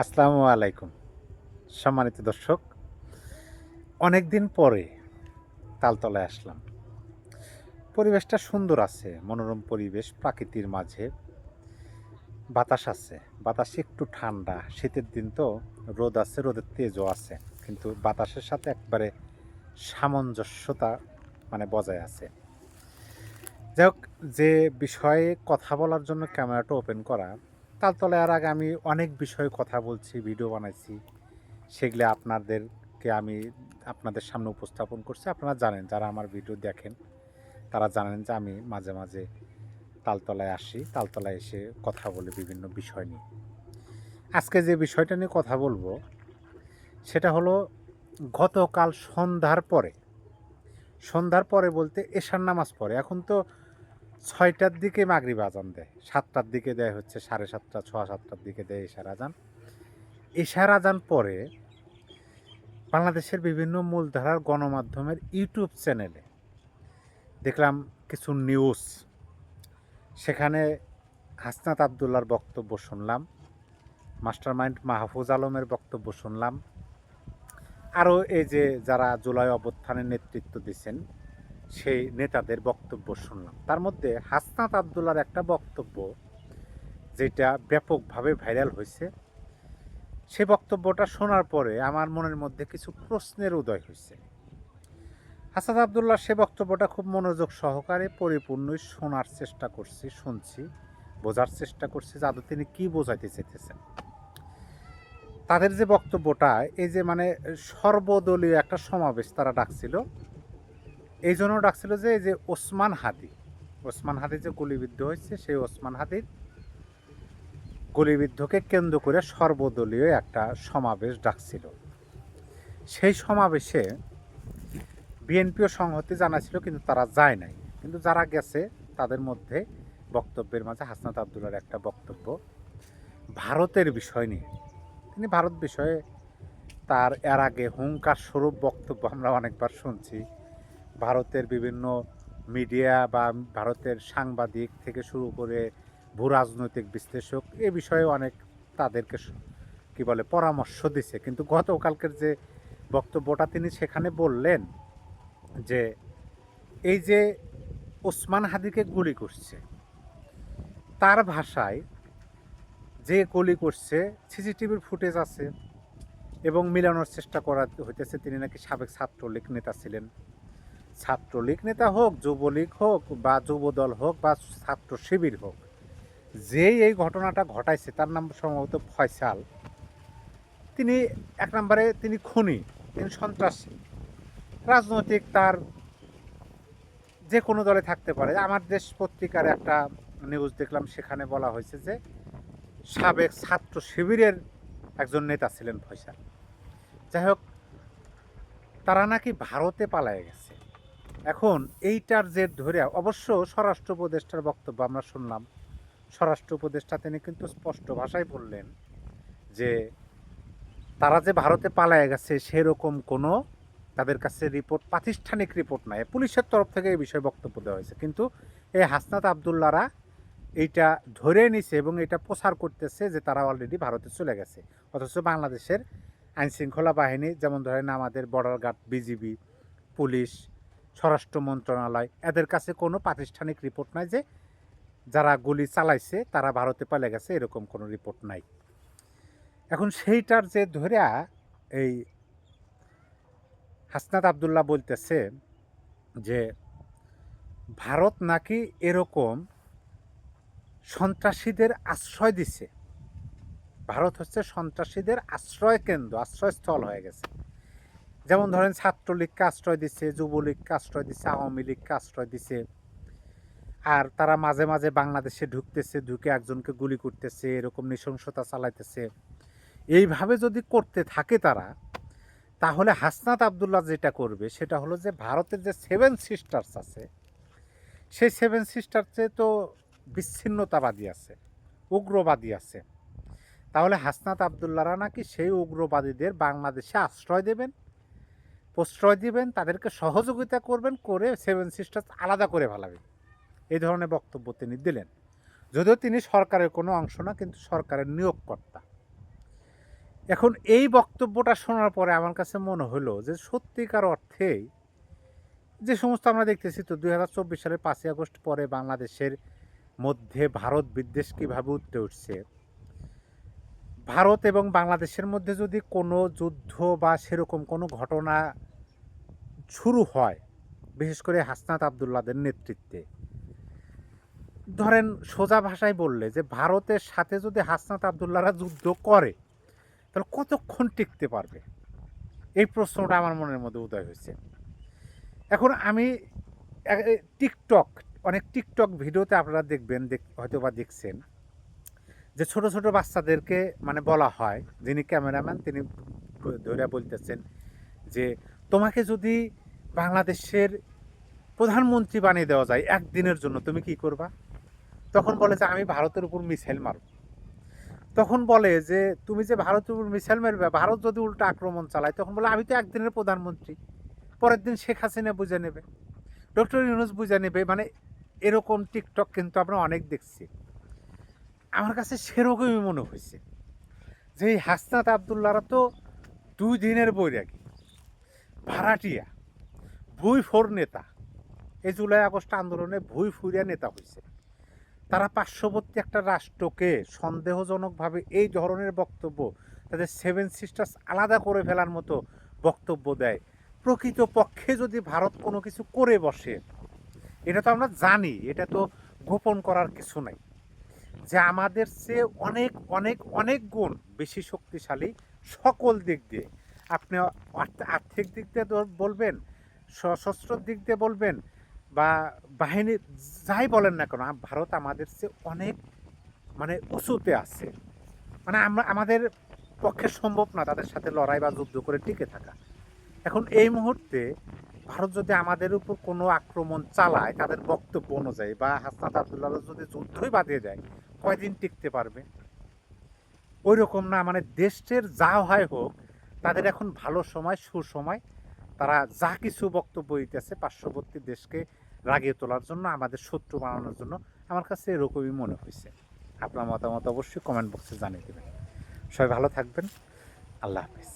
আসসালামু আলাইকুম সম্মানিত দর্শক। অনেক দিন পরে তালতলায় আসলাম। পরিবেশটা সুন্দর আছে, মনোরম পরিবেশ, প্রাকৃতির মাঝে বাতাস আছে। বাতাস একটু ঠান্ডা, শীতের দিন তো, রোদ আছে, রোদের তেজও আছে, কিন্তু বাতাসের সাথে একবারে সামঞ্জস্যতা বজায় আছে। যাই হোক, যে বিষয়ে কথা বলার জন্য ক্যামেরাটা ওপেন করা, তালতলায় আর আগে আমি অনেক বিষয়ে কথা বলছি, ভিডিও বানাইছি, সেগুলো আমি আপনাদের সামনে উপস্থাপন করছি। আপনারা জানেন, যারা আমার ভিডিও দেখেন তারা জানেন যে আমি মাঝে মাঝে তালতলায় আসি, তালতলায় এসে কথা বলি বিভিন্ন বিষয় নিয়ে। আজকে যে বিষয়টা নিয়ে কথা বলবো সেটা হলো, গতকাল সন্ধ্যার পরে বলতে এশার নামাজ পড়ে। এখন তো 6টার দিকে মাগরিব আজান দেয়, 7টার দিকে দেয়, হচ্ছে 7:30, 6:30-7টার দিকে দেয় এশার আজান। এশার আজান পরে বাংলাদেশের বিভিন্ন মূলধারার গণমাধ্যমের ইউটিউব চ্যানেলে দেখলাম কিছু নিউজ। সেখানে হাসনাত আবদুল্লার বক্তব্য শুনলাম, মাস্টারমাইন্ড মাহফুজ আলমের বক্তব্য শুনলাম, আরও এই যে যারা জুলাই অভ্যুত্থানের নেতৃত্ব দিচ্ছেন সেই নেতাদের বক্তব্য শুনলাম। তার মধ্যে হাসনাত আবদুল্লার একটা বক্তব্য যেটা ব্যাপকভাবে ভাইরাল হয়েছে, সে বক্তব্যটা শোনার পরে আমার মনের মধ্যে কিছু প্রশ্নের উদয় হয়েছে। হাসনাত আবদুল্লার সে বক্তব্যটা খুব মনোযোগ সহকারে পরিপূর্ণই শোনার চেষ্টা করছি, শুনছি, বোঝার চেষ্টা করছি যে আদৌ তিনি কী বোঝাইতে চেয়েছেন। তাদের যে বক্তব্যটা, এই যে সর্বদলীয় একটা সমাবেশ তারা ডাকছিল, এই জন্য ডাকছিল যে এই যে ওসমান হাদি যে গুলিবিদ্ধ হয়েছে, সেই ওসমান হাদির গুলিবিদ্ধকে কেন্দ্র করে সর্বদলীয় একটা সমাবেশ ডাকছিল। সেই সমাবেশে বিএনপিও সংহতি জানাছিল, কিন্তু তারা যায় নাই। কিন্তু যারা গেছে তাদের মধ্যে বক্তব্যের মাঝে হাসনাত আবদুল্লার একটা বক্তব্য ভারতের বিষয় নিয়ে। তিনি ভারত বিষয়ে তার এর আগে হুঙ্কার স্বরূপ বক্তব্য আমরা অনেকবার শুনছি। ভারতের বিভিন্ন মিডিয়া বা ভারতের সাংবাদিক থেকে শুরু করে ভূ রাজনৈতিক বিশ্লেষক এ বিষয়ে অনেক তাদেরকে কি বলে পরামর্শ দিছে। কিন্তু গতকালকের যে বক্তব্যটা তিনি সেখানে বললেন যে এই যে ওসমান হাদিকে গুলি করছে, তার ভাষায় যে গুলি করছে সিসিটিভির ফুটেজ আছে এবং মিলানোর চেষ্টা করা হইতেছে তিনি নাকি সাবেক ছাত্রলীগ নেতা ছিলেন। ছাত্রলীগ নেতা হোক, যুবলীগ হোক বা যুবদল হোক বা ছাত্র শিবির হোক, যেই এই ঘটনাটা ঘটাইছে তার নাম সম্ভবত ফয়সাল। তিনি এক নম্বরে তিনি খুনি, তিনি সন্ত্রাসী। রাজনৈতিক তার যে কোনো দলে থাকতে পারে। আমার দেশ পত্রিকার একটা নিউজ দেখলাম, সেখানে বলা হয়েছে যে সাবেক ছাত্র শিবিরের একজন নেতা ছিলেন ফয়সাল। যাই হোক, তারা নাকি ভারতে পালায়ে গেছে। এখন এইটার জের ধরে অবশ্য স্বরাষ্ট্র উপদেষ্টার বক্তব্য আমরা শুনলাম। স্বরাষ্ট্র উপদেষ্টা তিনি কিন্তু স্পষ্ট ভাষায় বললেন যে তারা যে ভারতে পালায়ে গেছে সেরকম কোনো তাদের কাছে প্রাতিষ্ঠানিক রিপোর্ট নাই। পুলিশের তরফ থেকে এই বিষয়ে বক্তব্য দেওয়া হয়েছে, কিন্তু এই হাসনাত আবদুল্লারা এইটা ধরে নিছে এবং এটা প্রচার করতেছে যে তারা অলরেডি ভারতে চলে গেছে। অথচ বাংলাদেশের আইনশৃঙ্খলা বাহিনী, যেমন ধরেন আমাদের বর্ডার গার্ড, বিজিবি, পুলিশ, স্বরাষ্ট্র মন্ত্রণালয়, এদের কাছে কোনো প্রাতিষ্ঠানিক রিপোর্ট নাই যে যারা গুলি চালাইছে তারা ভারতে পালিয়ে গেছে, এরকম কোনো রিপোর্ট নাই। এখন সেইটার যে ধরে এই হাসনাত আবদুল্লাহ বলতেছে যে ভারত নাকি এরকম সন্ত্রাসীদের আশ্রয় দিছে। ভারত হচ্ছে সন্ত্রাসীদের আশ্রয় কেন্দ্র, আশ্রয়স্থল হয়ে গেছে। যেমন ধরেন ছাত্রলীগকে আশ্রয় দিচ্ছে, যুবলীগকে আশ্রয় দিচ্ছে, আওয়ামী লীগকে আশ্রয় দিচ্ছে। আর তারা মাঝে মাঝে বাংলাদেশে ঢুকতেছে, ঢুকে একজনকে গুলি করতেছে, এরকম নৃশংসতা চালাইতেছে। এইভাবে যদি করতে থাকে তারা, তাহলে হাসনাত আবদুল্লাহ যেটা করবে সেটা হলো যে ভারতের যে 7 সিস্টার্স আছে, সেই 7 সিস্টার্সে তো বিচ্ছিন্নতাবাদী আছে, উগ্রবাদী আছে। তাহলে হাসনাত আবদুল্লাহরা নাকি সেই উগ্রবাদীদের বাংলাদেশে আশ্রয় দেবেন, প্রশ্রয় দিবেন, তাদেরকে সহযোগিতা করবেন, করে 7 সিস্টার্স আলাদা করে ফেলাবেন। এই ধরনের বক্তব্য তিনি দিলেন। যদিও তিনি সরকারের কোনো অংশ না, কিন্তু সরকারের নিয়োগকর্তা। এখন এই বক্তব্যটা শোনার পরে আমার কাছে মনে হলো যে সত্যিকার অর্থেই যে সমস্ত আমরা দেখতেছি তো 2024 সালের 5ই আগস্ট পরে বাংলাদেশের মধ্যে ভারত বিদ্বেষ কীভাবে উঠতে উঠছে, ভারত এবং বাংলাদেশের মধ্যে যদি কোনো যুদ্ধ বা সেরকম কোনো ঘটনা শুরু হয়, বিশেষ করে হাসনাত আবদুল্লাহদের নেতৃত্বে, ধরেন সোজা ভাষায় বললে যে ভারতের সাথে যদি হাসনাত আবদুল্লাহরা যুদ্ধ করে তাহলে কতক্ষণ টিকতে পারবে, এই প্রশ্নটা আমার মনের মধ্যে উদয় হয়েছে। এখন আমি টিকটক, অনেক টিকটক ভিডিওতে আপনারা দেখবেন, হয়তো বা দেখছেন যে ছোট ছোট বাচ্চাদেরকে মানে বলা হয়, যিনি ক্যামেরাম্যান তিনি ধরে বলতেছেন যে তোমাকে যদি বাংলাদেশের প্রধানমন্ত্রী বানিয়ে দেওয়া যায় একদিনের জন্য তুমি কি করবা? তখন বলে যে আমি ভারতের উপর মিসাইল মারব। তখন বলে যে তুমি যে ভারতের উপর মিসাইল মারবে, ভারত যদি উল্টা আক্রমণ চালায়, তখন বলে আমি তো একদিনের প্রধানমন্ত্রী, পরের দিন শেখ হাসিনা বুঝে নেবে, ডক্টর ইউনূস বুঝে নেবে। মানে এরকম টিকটক কিন্তু আমরা অনেক দেখছি। আমার কাছে সেরকমই মনে হয়েছে যে এই হাসনাত আবদুল্লাহরা তো 2 দিনের বৈরাগী, ভাড়াটিয়া, ভুইফোর নেতা। এই জুলাই আগস্ট আন্দোলনে ভুইফুরিয়া নেতা হয়েছে। তারা পার্শ্ববর্তী একটা রাষ্ট্রকে সন্দেহজনকভাবে এই ধরনের বক্তব্য, তাদের 7 সিস্টার্স আলাদা করে ফেলার মতো বক্তব্য দেয়। প্রকৃত পক্ষে যদি ভারত কোনো কিছু করে বসে, এটা তো আমরা জানি, এটা তো গোপন করার কিছু নাই, যে আমাদের চেয়ে অনেক অনেক অনেক গুণ বেশি শক্তিশালী সকল দিক দিয়ে। আপনি আর্থিক দিক দিয়ে বলবেন, সশস্ত্র দিক দিয়ে বলবেন, বা বাহিনী যাই বলেন না কেন, ভারত আমাদের চেয়ে অনেক মানে উঁচুতে আছে। মানে আমরা, আমাদের পক্ষে সম্ভব না তাদের সাথে লড়াই বা যুদ্ধ করে টিকে থাকা। এখন এই মুহূর্তে ভারত যদি আমাদের উপর কোনো আক্রমণ চালায় তাদের বক্তব্য অনুযায়ী, বা হাসনাত আবদুল্লাহ যদি যুদ্ধই বাঁধিয়ে দেয়, কয়দিন টিকতে পারবে? ওই রকম না, মানে দেশের যা হয় হোক, তাদের এখন ভালো সময়, সুসময়। তারা যা কিছু বক্তব্য দিতেছে পার্শ্ববর্তী দেশকে রাগিয়ে তোলার জন্য, আমাদের শত্রু বানানোর জন্য, আমার কাছে এরকমই মনে হয়েছে। আপনার মতামত অবশ্যই কমেন্ট বক্সে জানিয়ে দেবেন। সবাই ভালো থাকবেন। আল্লাহ হাফেজ।